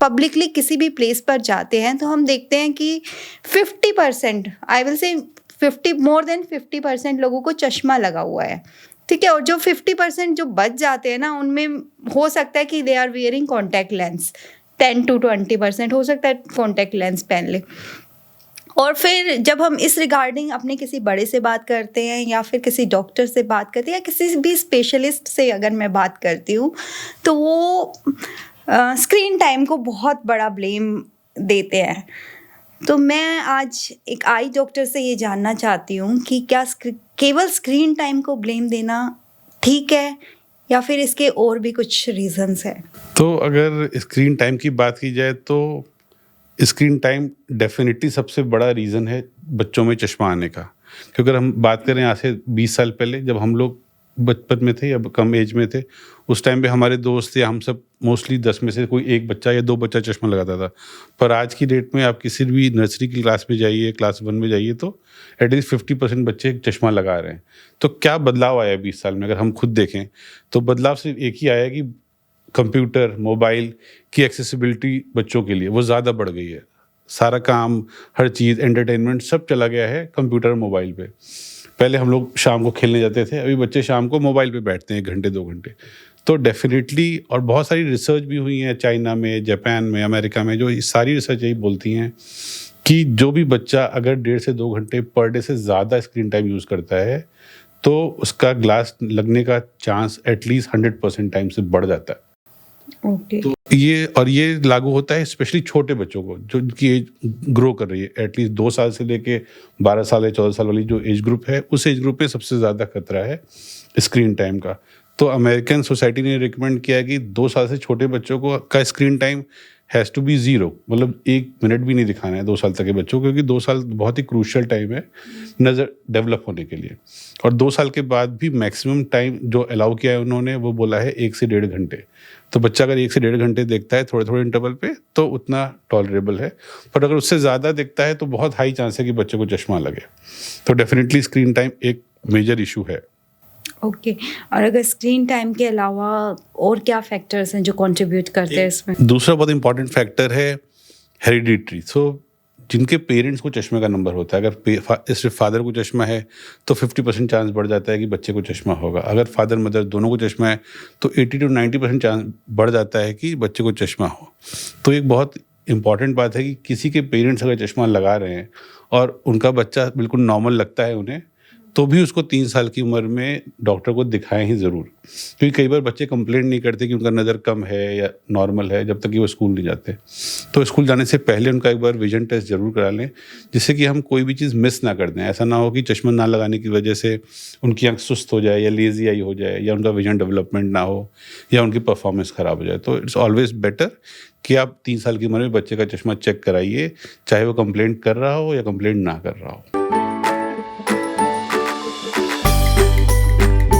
Publicly किसी भी place पर जाते हैं तो हम देखते हैं कि 50%, आई विल से 50% लोगों को चश्मा लगा हुआ है, ठीक है। और जो 50% जो बच जाते हैं ना, उनमें हो सकता है कि they are wearing contact lens, 10 to 20% हो सकता है कॉन्टैक्ट लेंस पहन ले। और फिर जब हम इस रिगार्डिंग अपने किसी बड़े से बात करते हैं या फिर किसी डॉक्टर से बात करते हैं या किसी भी स्पेशलिस्ट से अगर मैं बात करती हूँ, तो वो स्क्रीन टाइम को बहुत बड़ा ब्लेम देते हैं। तो मैं आज एक आई डॉक्टर से ये जानना चाहती हूँ कि क्या केवल स्क्रीन टाइम को ब्लेम देना ठीक है या फिर इसके और भी कुछ रीजंस हैं? तो अगर स्क्रीन टाइम की बात की जाए तो स्क्रीन टाइम डेफिनेटली सबसे बड़ा रीज़न है बच्चों में चश्मा आने का। क्योंकि अगर हम बात करें आज से 20 साल पहले, जब हम लोग बचपन में थे या कम एज में थे, उस टाइम पे हमारे दोस्त या हम सब मोस्टली 10 में से कोई एक बच्चा या 2 बच्चा चश्मा लगाता था। पर आज की डेट में आप किसी भी नर्सरी की क्लास में जाइए, क्लास 1 में जाइए, तो एटलीस्ट 50% बच्चे चश्मा लगा रहे हैं। तो क्या बदलाव आया 20 साल में? अगर हम खुद देखें तो बदलाव सिर्फ एक ही आया कि कंप्यूटर, मोबाइल की एक्सेसिबिलिटी बच्चों के लिए वो ज़्यादा बढ़ गई है। सारा काम, हर चीज़, एंटरटेनमेंट सब चला गया है कंप्यूटर, मोबाइल पे। पहले हम लोग शाम को खेलने जाते थे, अभी बच्चे शाम को मोबाइल पे बैठते हैं 1 घंटे 2 घंटे। तो डेफिनेटली, और बहुत सारी रिसर्च भी हुई है चाइना में, जापान में, अमेरिका में, जो सारी रिसर्च यही बोलती हैं कि जो भी बच्चा अगर 1.5 से 2 घंटे पर डे से ज़्यादा स्क्रीन टाइम यूज़ करता है तो उसका ग्लास लगने का चांस एटलीस्ट 100% टाइम से बढ़ जाता है। ओके। तो ये लागू होता है स्पेशली छोटे बच्चों को, जो उनकी एज ग्रो कर रही है। एटलीस्ट 2 साल से लेके 12 साल या 14 साल वाली जो एज ग्रुप है, उस एज ग्रुप में सबसे ज़्यादा खतरा है स्क्रीन टाइम का। तो अमेरिकन सोसाइटी ने रिकमेंड किया है कि 2 साल से छोटे बच्चों को का screen time has to be 0, मतलब 1 मिनट भी नहीं दिखाना है 2 साल तक के बच्चों को, क्योंकि 2 साल बहुत ही क्रूशियल टाइम है नज़र डेवलप होने के लिए। और 2 साल के बाद भी मैक्सिमम टाइम जो अलाउ किया है उन्होंने, वो बोला है 1 से 1.5 घंटे। तो बच्चा अगर 1 से 1.5 घंटे देखता है थोड़े थोड़े इंटरवल पे, तो उतना टॉलरेबल है। पर अगर उससे ज़्यादा देखता है तो बहुत हाई चांस है कि बच्चे को चश्मा लगे। तो डेफिनेटली स्क्रीन टाइम एक मेजर इशू है। ओके। और अगर स्क्रीन टाइम के अलावा और क्या फैक्टर्स हैं जो कंट्रीब्यूट करते हैं इसमें? दूसरा बहुत इंपॉर्टेंट फैक्टर है हेरिडिटरी। सो जिनके पेरेंट्स को चश्मे का नंबर होता है, अगर सिर्फ फादर को चश्मा है तो 50% चांस बढ़ जाता है कि बच्चे को चश्मा होगा। अगर फादर मदर दोनों को चश्मा है तो 80 to 90% चांस बढ़ जाता है कि बच्चे को चश्मा हो। तो एक बहुत इंपॉर्टेंट बात है कि किसी के पेरेंट्स अगर चश्मा लगा रहे हैं और उनका बच्चा बिल्कुल नॉर्मल लगता है उन्हें, तो भी उसको 3 साल की उम्र में डॉक्टर को दिखाएं ही ज़रूर। क्योंकि कई बार बच्चे कंप्लेंट नहीं करते कि उनका नज़र कम है या नॉर्मल है जब तक कि वो स्कूल नहीं जाते। तो स्कूल जाने से पहले उनका एक बार विजन टेस्ट ज़रूर करा लें, जिससे कि हम कोई भी चीज़ मिस ना कर दें। ऐसा ना हो कि चश्मा ना लगाने की वजह से उनकी आँख सुस्त हो जाए या लेज़ी आई हो जाए या उनका विजन डेवलपमेंट ना हो या उनकी परफॉर्मेंस ख़राब हो जाए। तो इट्स ऑलवेज बेटर कि आप 3 साल की उम्र में बच्चे का चश्मा चेक कराइए, चाहे वो कंप्लेंट कर रहा हो या कंप्लेंट ना कर रहा हो।